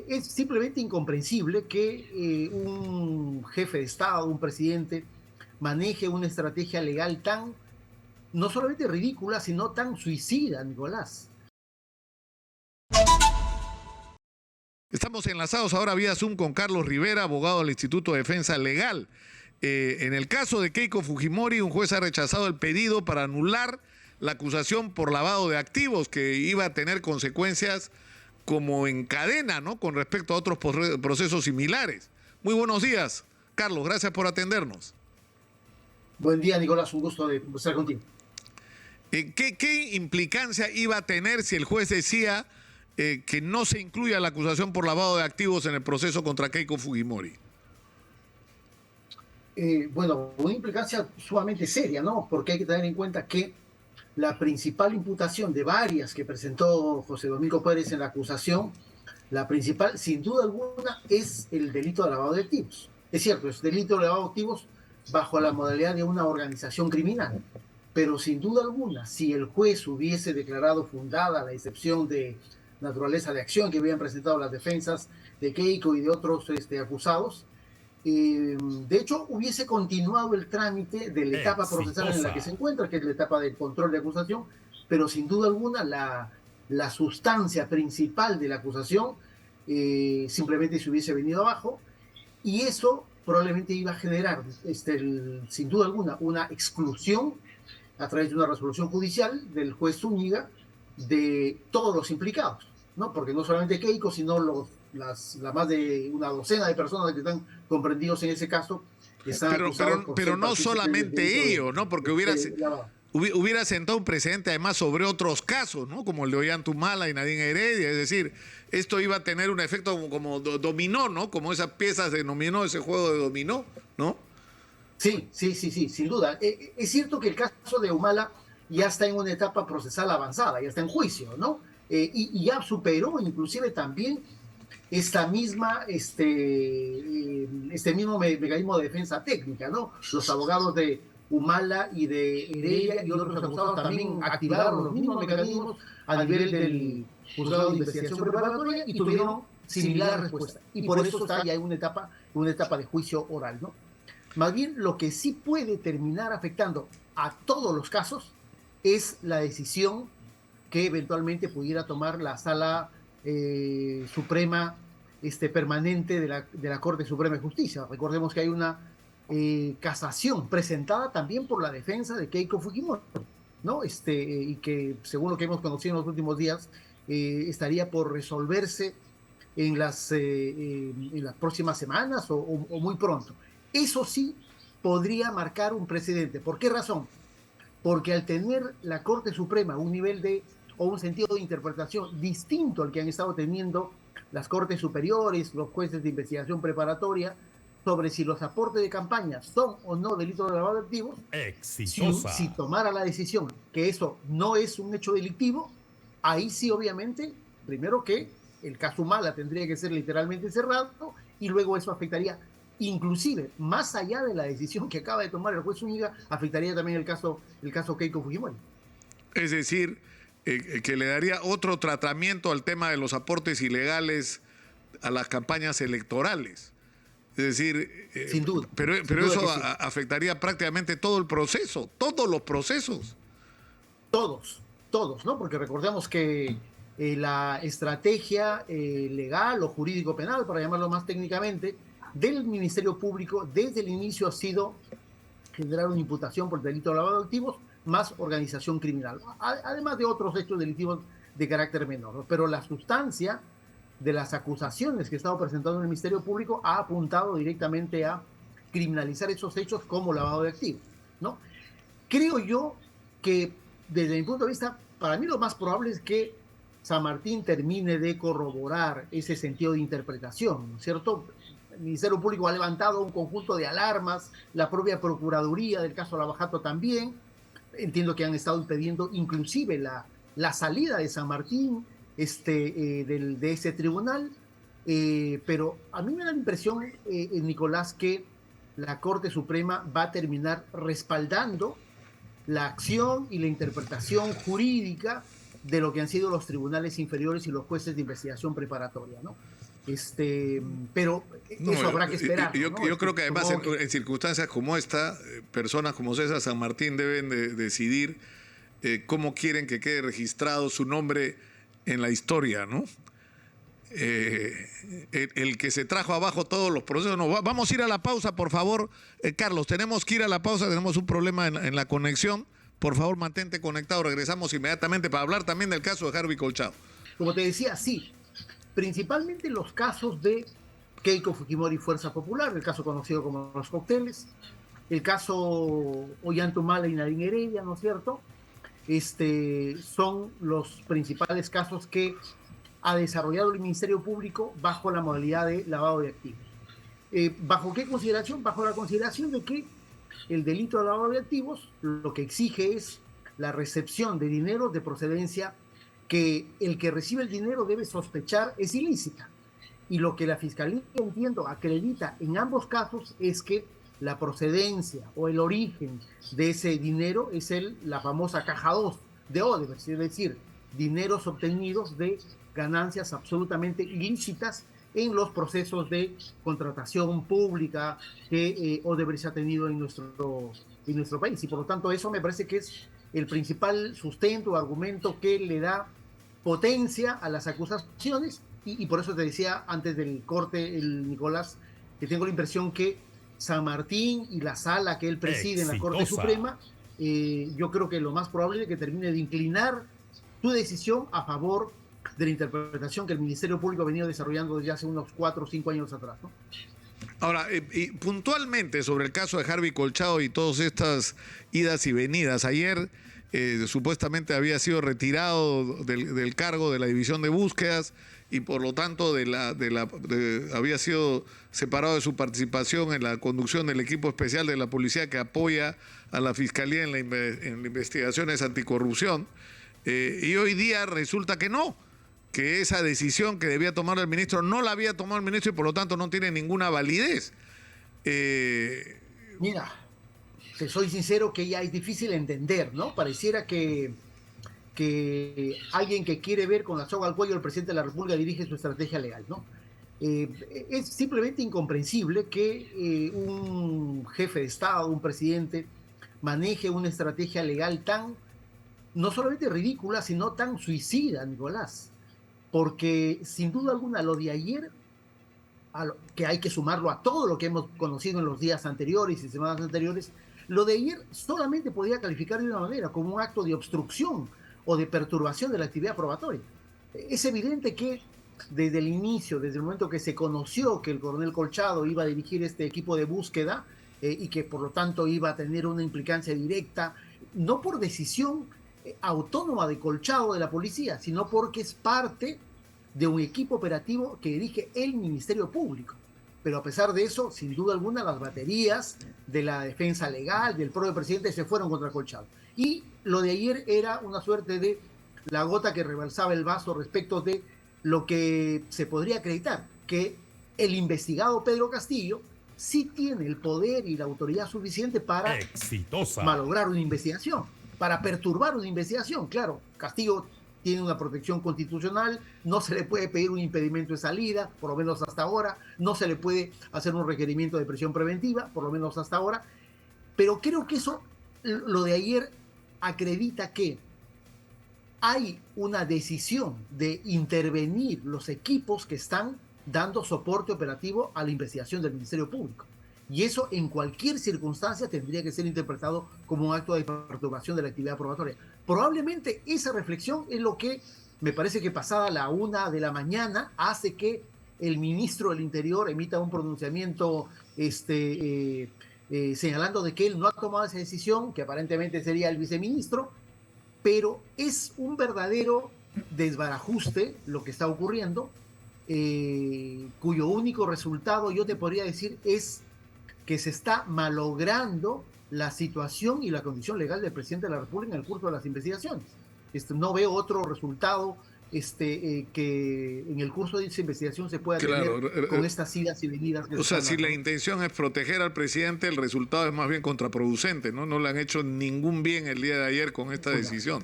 Es simplemente incomprensible que un jefe de Estado, un presidente, maneje una estrategia legal tan, no solamente ridícula, sino tan suicida, Nicolás. Estamos enlazados ahora vía Zoom con Carlos Rivera, abogado del Instituto de Defensa Legal. En el caso de Keiko Fujimori, un juez ha rechazado el pedido para anular la acusación por lavado de activos, que iba a tener consecuencias como en cadena, ¿no?, con respecto a otros procesos similares. Muy buenos días, Carlos, gracias por atendernos. Buen día, Nicolás, un gusto de estar contigo. ¿Qué implicancia iba a tener si el juez decía que no se incluya la acusación por lavado de activos en el proceso contra Keiko Fujimori? Bueno, una implicancia sumamente seria, ¿no? Porque hay que tener en cuenta que la principal imputación de varias que presentó José Domingo Pérez en la acusación, la principal, sin duda alguna, es el delito de lavado de activos. Es cierto, es delito de lavado de activos bajo la modalidad de una organización criminal, pero sin duda alguna, si el juez hubiese declarado fundada la excepción de naturaleza de acción que habían presentado las defensas de Keiko y de otros acusados, de hecho, hubiese continuado el trámite de la etapa procesal en la que se encuentra, que es la etapa del control de acusación, pero sin duda alguna la sustancia principal de la acusación simplemente se hubiese venido abajo, y eso probablemente iba a generar, sin duda alguna, una exclusión a través de una resolución judicial del juez Zúñiga de todos los implicados, ¿no? Porque no solamente Keiko, sino la más de una docena de personas que están comprendidos en ese caso. Pero no solamente ellos, ¿no? Porque hubiera sentado un precedente además sobre otros casos, ¿no? Como el de Ollantumala y Nadine Heredia. Es decir, esto iba a tener un efecto como dominó, ¿no? Como esas piezas se denominó ese juego de dominó, ¿no? Sí, sin duda. Es cierto que el caso de Humala ya está en una etapa procesal avanzada, ya está en juicio, ¿no? Y ya superó inclusive también esta misma, este mismo mecanismo de defensa técnica, ¿no? Los abogados de Humala y de Heredia y otros acusados también activaron los mismos mecanismos a nivel del juzgado de investigación preparatoria y tuvieron similar respuesta. Y por eso está ya en una etapa de juicio oral, ¿no? Más bien, lo que sí puede terminar afectando a todos los casos es la decisión que eventualmente pudiera tomar la Sala Suprema permanente de la Corte Suprema de Justicia. Recordemos que hay una casación presentada también por la defensa de Keiko Fujimori, ¿no? Y que, según lo que hemos conocido en los últimos días, estaría por resolverse en las próximas semanas o muy pronto. Eso sí podría marcar un precedente. ¿Por qué razón? Porque al tener la Corte Suprema un nivel o un sentido de interpretación distinto al que han estado teniendo las Cortes Superiores, los jueces de investigación preparatoria, sobre si los aportes de campaña son o no delitos de lavado de activos, si tomara la decisión que eso no es un hecho delictivo, ahí sí, obviamente, primero que el caso Humala tendría que ser literalmente cerrado, y luego eso afectaría, inclusive, más allá de la decisión que acaba de tomar el juez Zúñiga, afectaría también el caso Keiko Fujimori. Es decir, que le daría otro tratamiento al tema de los aportes ilegales a las campañas electorales. Es decir, sin duda. Pero eso sí afectaría prácticamente todo el proceso, todos los procesos. Todos, ¿no? Porque recordemos que la estrategia legal o jurídico-penal, para llamarlo más técnicamente, del Ministerio Público desde el inicio ha sido generar una imputación por delito de lavado de activos más organización criminal, además de otros hechos delictivos de carácter menor, ¿no? Pero la sustancia de las acusaciones que ha estado presentando el Ministerio Público ha apuntado directamente a criminalizar esos hechos como lavado de activos, ¿no? Creo yo que, desde mi punto de vista, para mí lo más probable es que San Martín termine de corroborar ese sentido de interpretación, ¿no es cierto? El Ministerio Público ha levantado un conjunto de alarmas, la propia Procuraduría del caso Lava Jato también. Entiendo que han estado impidiendo inclusive la salida de San Martín de ese tribunal, pero a mí me da la impresión, Nicolás, que la Corte Suprema va a terminar respaldando la acción y la interpretación jurídica de lo que han sido los tribunales inferiores y los jueces de investigación preparatoria, ¿no? Pero No, eso habrá que esperar. yo creo que además en circunstancias como esta, personas como César San Martín deben de decidir cómo quieren que quede registrado su nombre en la historia, ¿no? El que se trajo abajo todos los procesos. No, vamos a ir a la pausa, por favor. Carlos, tenemos que ir a la pausa, tenemos un problema en la conexión. Por favor, mantente conectado, regresamos inmediatamente para hablar también del caso de Harvey Colchado. Como te decía, sí, principalmente los casos de Keiko Fujimori Fuerza Popular, el caso conocido como los cócteles, el caso Ollanta y Nadine Heredia, ¿no es cierto? Son los principales casos que ha desarrollado el Ministerio Público bajo la modalidad de lavado de activos. ¿Bajo qué consideración? Bajo la consideración de que el delito de lavado de activos lo que exige es la recepción de dinero de procedencia que el que recibe el dinero debe sospechar es ilícita. Y lo que la Fiscalía, entiendo, acredita en ambos casos es que la procedencia o el origen de ese dinero es la famosa caja 2 de Odebrecht, es decir, dineros obtenidos de ganancias absolutamente ilícitas en los procesos de contratación pública que Odebrecht ha tenido en nuestro país. Y por lo tanto eso me parece que es el principal sustento, argumento que le da potencia a las acusaciones y por eso te decía antes del corte, Nicolás, que tengo la impresión que San Martín y la sala que él preside en la Corte Suprema, yo creo que lo más probable es que termine de inclinar su decisión a favor de la interpretación que el Ministerio Público ha venido desarrollando desde hace unos 4 o 5 años atrás, ¿no? Ahora, y puntualmente sobre el caso de Harvey Colchado y todas estas idas y venidas, ayer supuestamente había sido retirado del cargo de la división de búsquedas y por lo tanto había sido separado de su participación en la conducción del equipo especial de la policía que apoya a la Fiscalía en investigaciones anticorrupción. Y hoy día resulta que no, que esa decisión que debía tomar el ministro no la había tomado el ministro y por lo tanto no tiene ninguna validez. Mira, te soy sincero que ya es difícil entender, ¿no? Pareciera que alguien que quiere ver con la soga al cuello al presidente de la República dirige su estrategia legal, ¿no? Es simplemente incomprensible que un jefe de Estado, un presidente, maneje una estrategia legal tan, no solamente ridícula, sino tan suicida, Nicolás. Porque sin duda alguna lo de ayer, que hay que sumarlo a todo lo que hemos conocido en los días anteriores y semanas anteriores, lo de ayer solamente podía calificar de una manera, como un acto de obstrucción o de perturbación de la actividad probatoria. Es evidente que desde el inicio, desde el momento que se conoció que el coronel Colchado iba a dirigir este equipo de búsqueda y que por lo tanto iba a tener una implicancia directa, no por decisión autónoma de Colchado de la policía, sino porque es parte de un equipo operativo que dirige el Ministerio Público. Pero a pesar de eso, sin duda alguna, las baterías de la defensa legal, del propio presidente, se fueron contra Colchado. Y lo de ayer era una suerte de la gota que rebalsaba el vaso respecto de lo que se podría acreditar, que el investigado Pedro Castillo sí tiene el poder y la autoridad suficiente para malograr una investigación, para perturbar una investigación. Claro, Castillo tiene una protección constitucional, no se le puede pedir un impedimento de salida, por lo menos hasta ahora, no se le puede hacer un requerimiento de prisión preventiva, por lo menos hasta ahora, pero creo que eso, lo de ayer, acredita que hay una decisión de intervenir los equipos que están dando soporte operativo a la investigación del Ministerio Público. Y eso en cualquier circunstancia tendría que ser interpretado como un acto de perturbación de la actividad probatoria. Probablemente esa reflexión es lo que me parece que pasada la 1 de la mañana hace que el ministro del Interior emita un pronunciamiento señalando de que él no ha tomado esa decisión, que aparentemente sería el viceministro, pero es un verdadero desbarajuste lo que está ocurriendo, cuyo único resultado, yo te podría decir, es que se está malogrando la situación y la condición legal del presidente de la República en el curso de las investigaciones. No veo otro resultado que en el curso de esa investigación se pueda tener con estas idas y venidas. O sea, si la intención es proteger al presidente, el resultado es más bien contraproducente, ¿no? No le han hecho ningún bien el día de ayer con esta decisión.